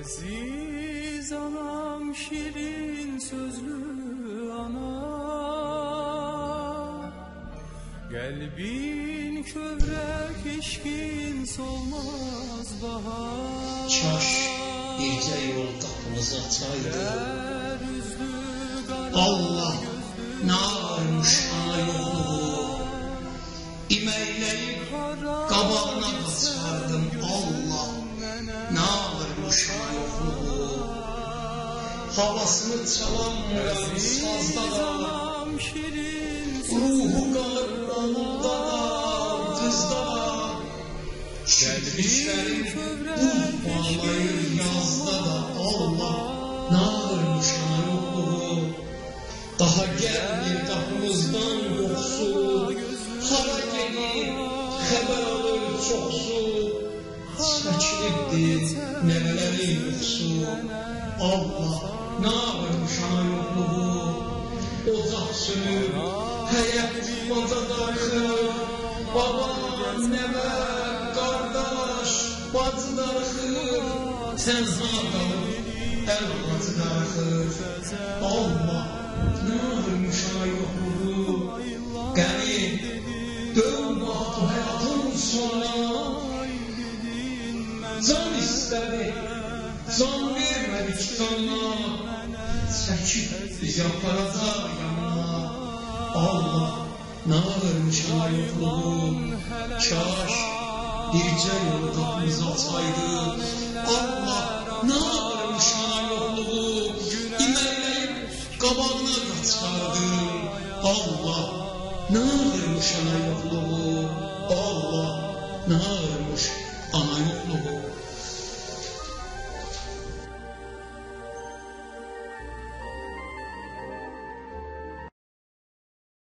Aziz anam, şirin sözlü ana, kalbin kövrek, eşkin solmaz bahar. Kaş birce yol kapımızı açaydı. Allah ne varmış ana yolu, İmeyleyip qabağına qaçardım. Allah ne varmış ana yolu, havasını çalanmıram sazda da, ruhu qalıb onunda da, qızda da, şükrüşlərin bul bağlayır yazda da. Allah ne varmış ana yolu, daha gelmir qapımızdan yoxsu, hara gelir xəbər alır çoxsu, çəkilibdir nəvələrin yoxsu. Allah ne varmış ana yolu, ocaq sönür, həyət bacada axır, baba, nəvə, qardaş, bacı darıxır, tənha qalır, əl bacı darıxır. Allah ne varmış ana yolu, qəni dön vaxtı həyatın sonra, can istədi, can vermədik qanına, çəkib bizi aparacaq yanına. Allah ne varmış ana yolu, kaş bircə yolu qapımızı açaydı. Allah ne varmış ana yolu, İməyləyib qabağına qaçardım. Allah ne varmış ana yolu, Allah ne varmış ana yolu.